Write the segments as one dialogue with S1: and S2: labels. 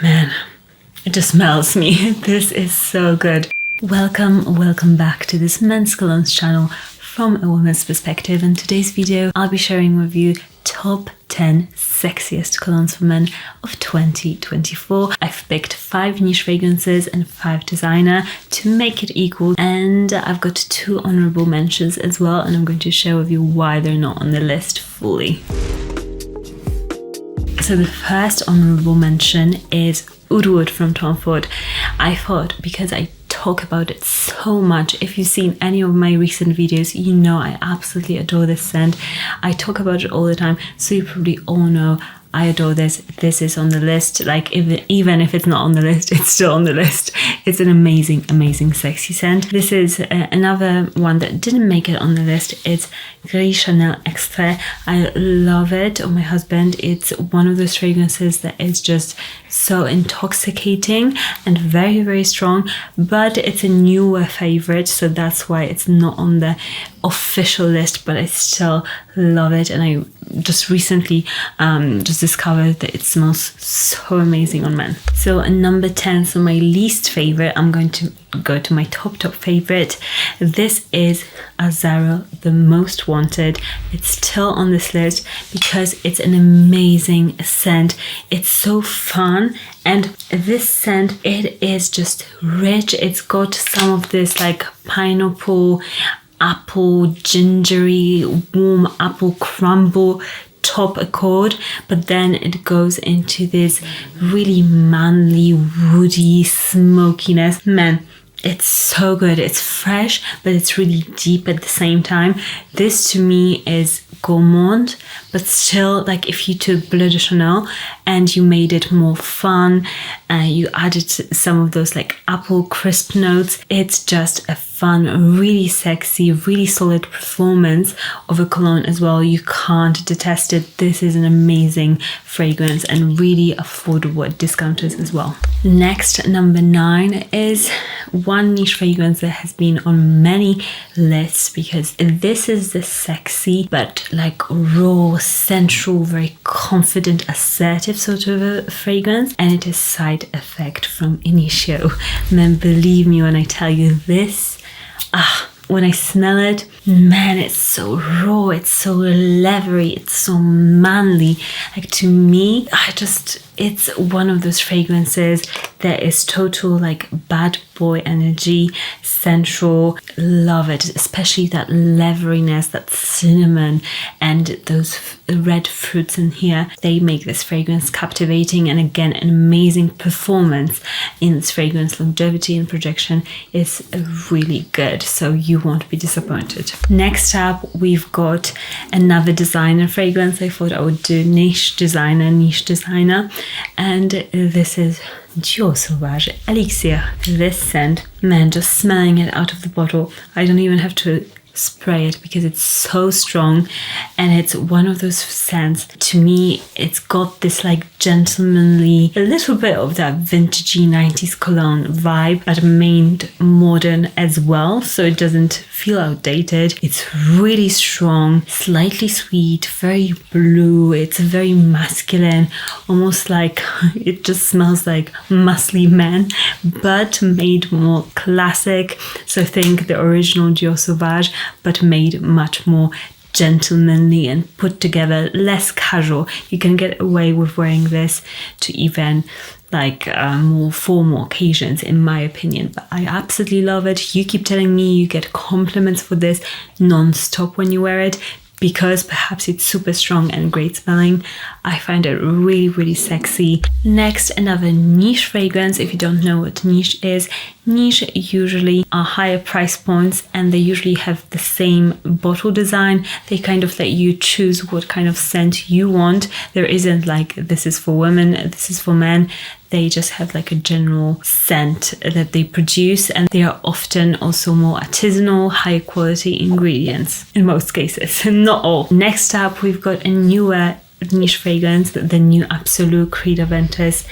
S1: Man, it just smells me. This is so good. Welcome back to this Men's Colognes channel from a woman's perspective. In today's video, I'll be sharing with you top 10 sexiest colognes for men of 2024. I've picked 5 niche fragrances and 5 designer to make it equal, and I've got 2 honorable mentions as well, and I'm going to share with you why they're not on the list fully. So the first honorable mention is Oud Wood from Tom Ford. I thought, because I talk about it so much, if you've seen any of my recent videos, you know I absolutely adore this scent. I talk about it all the time, so you probably all know I adore this. This is on the list. Like, even if it's not on the list, it's still on the list. It's an amazing sexy scent. This is another one that didn't make it on the list. It's Gris Chanel Extrait. I love it. Oh, my husband, it's one of those fragrances that is just so intoxicating and very strong, but it's a newer favorite, so that's why it's not on the official list, but I still love it. And I just recently just discovered that it smells so amazing on men. So number 10, so my least favorite, I'm going to go to my top favorite. This is Azzaro, the most wanted. It's still on this list because it's an amazing scent. It's so fun, and this scent, it is just rich. It's got some of this like pineapple, apple, gingery, warm apple crumble top accord, but then it goes into this really manly, woody smokiness. Man, it's so good. It's fresh, but it's really deep at the same time. This to me is gourmand, but still, like, if you took Bleu de Chanel and you made it more fun, you added some of those like apple crisp notes, it's just a fun, really sexy, really solid performance of a cologne as well. You can't detest it. This is an amazing fragrance and really affordable at discounters as well. Next, number 9 is one niche fragrance that has been on many lists because this is the sexy but like raw, sensual, very confident, assertive sort of a fragrance, and it is Side Effect from Initio. Man, believe me when I tell you this, when I smell it, man, it's so raw, it's so leathery, it's so manly. Like, to me, it's one of those fragrances that is total like bad boy energy, sensual. Love it, especially that leatheriness, that cinnamon, and those red fruits in here. They make this fragrance captivating, and again, an amazing performance in this fragrance. Longevity and projection is really good, so you won't be disappointed. Next up, we've got another designer fragrance. I thought I would do niche designer, and this is Dior Sauvage Elixir. This scent, man, just smelling it out of the bottle, I don't even have to spray it because it's so strong, and it's one of those scents, to me, it's got this like gentlemanly, a little bit of that vintagey 90s cologne vibe, but made modern as well, so it doesn't feel outdated. It's really strong, slightly sweet, very blue, it's very masculine, almost like it just smells like muscly men, but made more classic. So think the original Dior Sauvage, but made much more gentlemanly and put together, less casual. You can get away with wearing this to even like more formal occasions, in my opinion, but I absolutely love it. You keep telling me you get compliments for this non-stop when you wear it, because perhaps it's super strong and great smelling. I find it really sexy. Next, another niche fragrance. If you don't know what niche is, niche usually are higher price points, and they usually have the same bottle design. They kind of let you choose what kind of scent you want. There isn't like, this is for women, this is for men. They just have like a general scent that they produce, and they are often also more artisanal, high quality ingredients in most cases, not all. Next up, we've got a newer niche fragrance, the new Absolut Creed Aventus.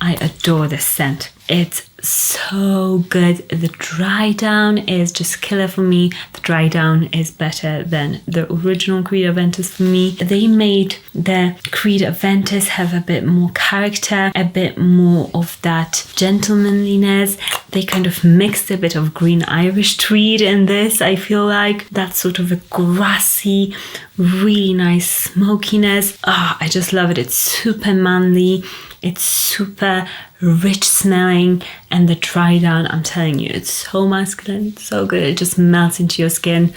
S1: I adore this scent. It's so good. The dry down is just killer for me. The dry down is better than the original Creed Aventus for me. They made the Creed Aventus have a bit more character, a bit more of that gentlemanliness. They kind of mixed a bit of green Irish tweed in this. I feel like that's sort of a grassy, really nice smokiness. I just love it. It's super manly. It's super rich smelling, and the dry down, I'm telling you, it's so masculine, it's so good. It just melts into your skin,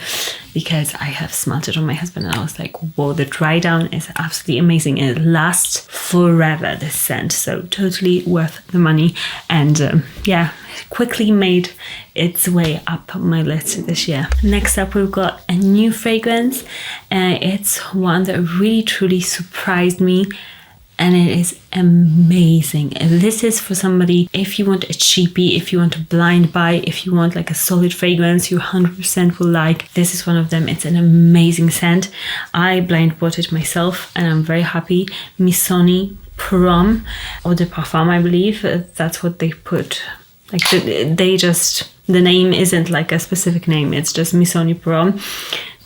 S1: because I have smelled it on my husband and I was like, whoa, the dry down is absolutely amazing. It lasts forever, this scent, so totally worth the money. And yeah, quickly made its way up my list this year. Next up, we've got a new fragrance. It's one that really truly surprised me, and it is amazing. This is for somebody, if you want a cheapie, if you want a blind buy, if you want like a solid fragrance you 100% will like, this is one of them. It's an amazing scent. I blind bought it myself and I'm very happy. Missoni Prom Eau de Parfum, I believe. That's what they put. Like the name isn't like a specific name, it's just Missoni Prom.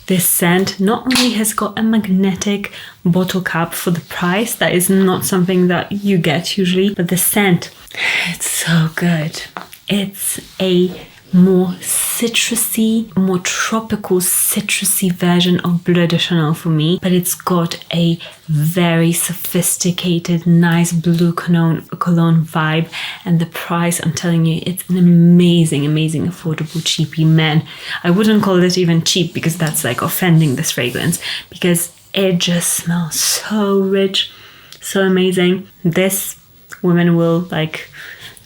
S1: This scent not only has got a magnetic bottle cap for the price, that is not something that you get usually, but the scent, it's so good. It's a more citrusy, more tropical citrusy version of Bleu de Chanel for me, but it's got a very sophisticated, nice blue cologne vibe, and the price, I'm telling you, it's an amazing, affordable cheapie. Man, I wouldn't call it even cheap, because that's like offending this fragrance, because it just smells so rich, so amazing. This woman will like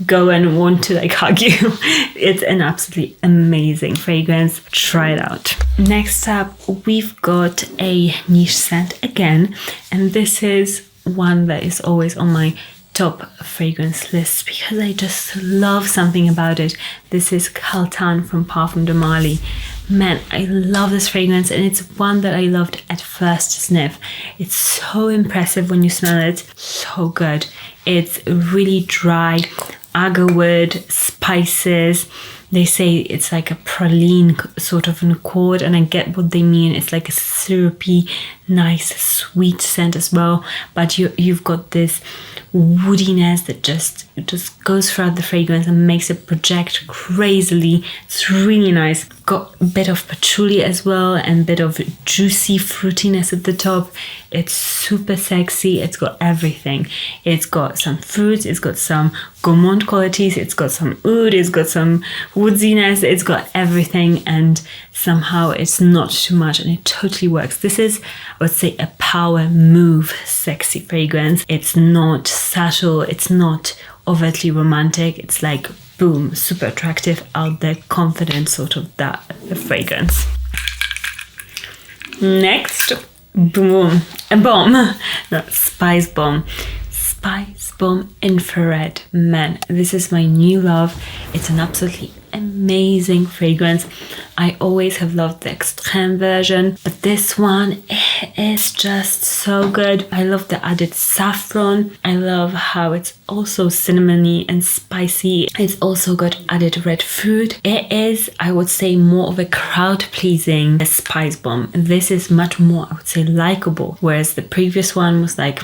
S1: go and want to like hug you. It's an absolutely amazing fragrance. Try it out. Next up, we've got a niche scent again, and this is one that is always on my top fragrance list because I just love something about it. This is Khaltan from Parfum de Marly. Man, I love this fragrance, and it's one that I loved at first sniff. It's so impressive when you smell it. So good. It's really dry, agarwood, spices. They say it's like a praline sort of an accord, and I get what they mean. It's like a syrupy, nice, sweet scent as well. But you've got this woodiness that just goes throughout the fragrance and makes it project crazily. It's really nice. Got a bit of patchouli as well, and a bit of juicy fruitiness at the top. It's super sexy. It's got everything. It's got some fruits, it's got some gourmand qualities, it's got some oud, it's got some woodiness, it's got everything, and somehow it's not too much, and it totally works. This is, I would say, a power move sexy fragrance. It's not subtle, it's not overtly romantic. It's like boom, super attractive, out there, confident, sort of that fragrance. Next, boom, a bomb. No, Spice Bomb. Spice Bomb Infrared. Man, this is my new love. It's an absolutely amazing fragrance. I always have loved the Extreme version, but this one is just so good. I love the added saffron. I love how it's also cinnamony and spicy. It's also got added red fruit. It is, I would say, more of a crowd-pleasing Spice Bomb. This is much more, I would say, likable, whereas the previous one was like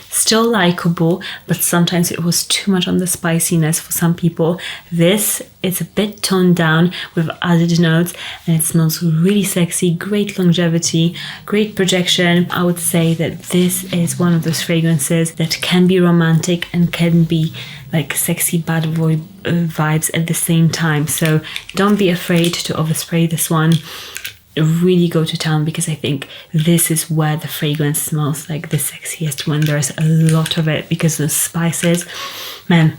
S1: still likable, but sometimes it was too much on the spiciness for some people. This is a bit toned down with added notes, and it smells really sexy, great longevity, great projection. I would say that this is one of those fragrances that can be romantic and can be like sexy bad boy vibes at the same time. So don't be afraid to overspray this one. Really go to town, because I think this is where the fragrance smells like the sexiest, when there's a lot of it, because the spices, man,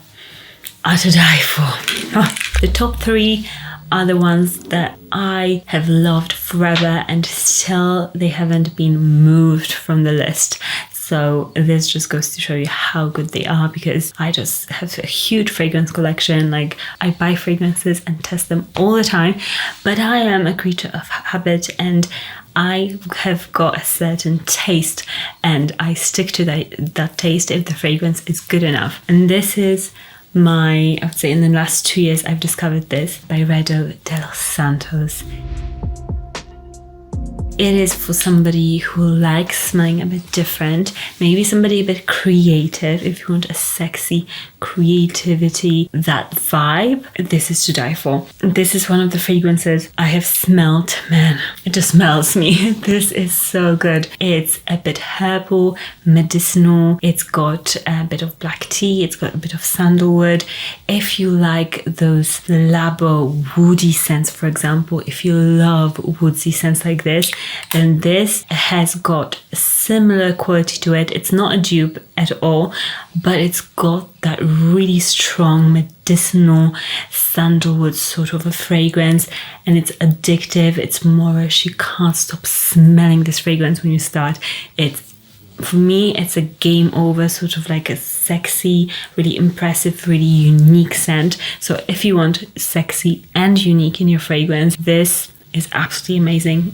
S1: are to die for. The top three are the ones that I have loved forever, and still they haven't been moved from the list. So this just goes to show you how good they are, because I just have a huge fragrance collection. Like, I buy fragrances and test them all the time, but I am a creature of habit, and I have got a certain taste and I stick to that taste if the fragrance is good enough. And this is I would say in the last 2 years, I've discovered this Byredo de los Santos. It is for somebody who likes smelling a bit different, maybe somebody a bit creative. If you want a sexy creativity, that vibe, this is to die for. This is one of the fragrances I have smelled. Man, it just smells me. This is so good. It's a bit herbal, medicinal. It's got a bit of black tea. It's got a bit of sandalwood. If you like those Labo woody scents, for example, if you love woodsy scents like this, then this has got a similar quality to it. It's not a dupe at all, but it's got that really strong medicinal sandalwood sort of a fragrance, and it's addictive. It's Moorish. You can't stop smelling this fragrance when you start. For me, it's a game over, sort of like a sexy, really impressive, really unique scent. So if you want sexy and unique in your fragrance, this is absolutely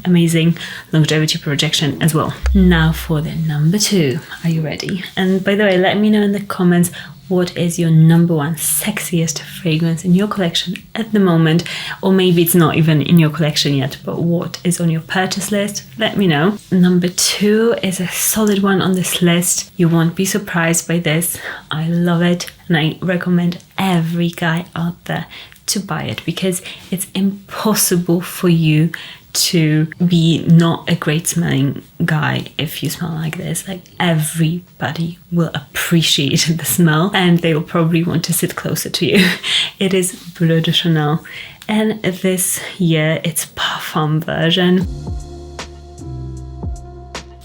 S1: amazing longevity projection as well. Now for the number 2. Are you ready? And by the way, let me know in the comments what is your number 1 sexiest fragrance in your collection at the moment, or maybe it's not even in your collection yet, but what is on your purchase list? Let me know. Number 2 is a solid one on this list. You won't be surprised by this. I love it, and I recommend every guy out there to buy it, because it's impossible for you to be not a great smelling guy if you smell like this. Like, everybody will appreciate the smell and they will probably want to sit closer to you. It is Bleu de Chanel, and this year it's Parfum version.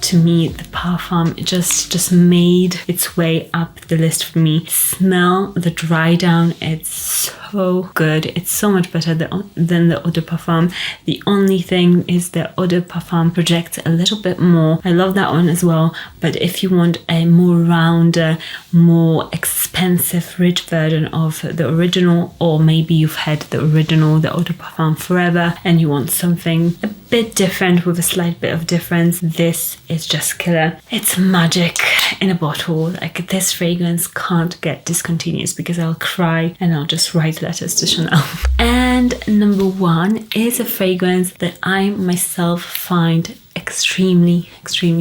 S1: To me, the Parfum just made its way up the list for me. Smell the dry down, it's so good. It's so much better than the Eau de Parfum. The only thing is the Eau de Parfum projects a little bit more. I love that one as well, but if you want a more rounder, more expensive, rich version of the original, or maybe you've had the original, the Eau de Parfum forever, and you want something a bit different with a slight bit of difference, this is just killer. It's magic in a bottle. Like, this fragrance can't get discontinuous because I'll cry and I'll just write letters to Chanel. And number 1 is a fragrance that I myself find extremely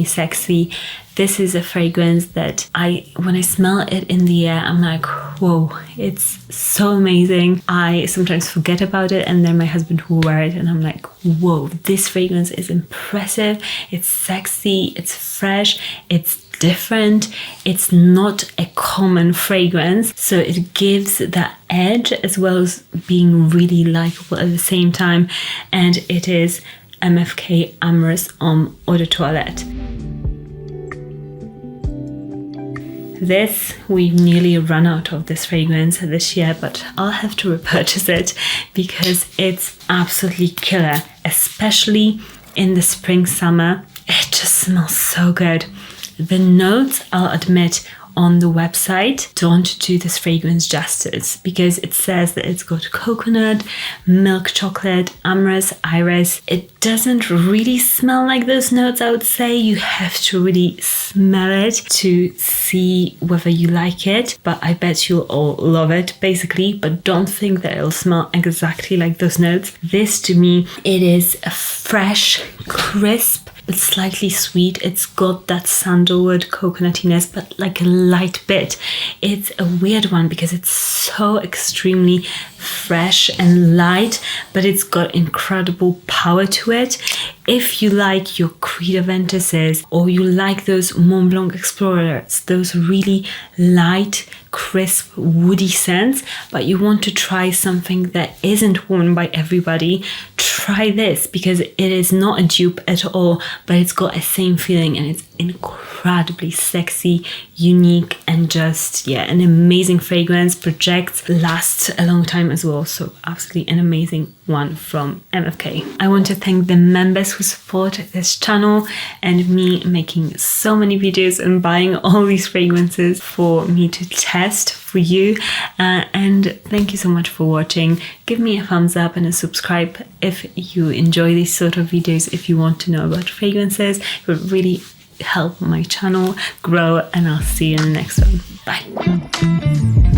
S1: sexy. This is a fragrance that when I smell it in the air, I'm like, whoa, it's so amazing. I sometimes forget about it, and then my husband will wear it and I'm like, whoa, this fragrance is impressive. It's sexy, it's fresh, it's different. It's not a common fragrance, so it gives that edge as well as being really likable at the same time. And it is MFK Amorous Homme Eau de Toilette. We've nearly run out of this fragrance this year, but I'll have to repurchase it because it's absolutely killer, especially in the spring, summer. It just smells so good. The notes, I'll admit, on the website don't do this fragrance justice, because it says that it's got coconut, milk chocolate, amorous, iris. It doesn't really smell like those notes, I would say. You have to really smell it to see whether you like it, but I bet you'll all love it, basically. But don't think that it'll smell exactly like those notes. This, to me, it is a fresh, crisp, but slightly sweet. It's got that sandalwood coconutiness, but like a light bit. It's a weird one because it's so extremely fresh and light, but it's got incredible power to it. If you like your Creed Aventuses, or you like those Mont Blanc Explorers, those really light, crisp, woody scents, but you want to try something that isn't worn by everybody, try this, because it is not a dupe at all, but it's got a same feeling, and it's incredibly sexy, unique, and just, yeah, an amazing fragrance. Projects, lasts a long time as well, so absolutely an amazing one from MFK. I want to thank the members who support this channel and me making so many videos and buying all these fragrances for me to test test for you. And thank you so much for watching. Give me a thumbs up and a subscribe if you enjoy these sort of videos. If you want to know about fragrances, it would really help my channel grow, and I'll see you in the next one. Bye.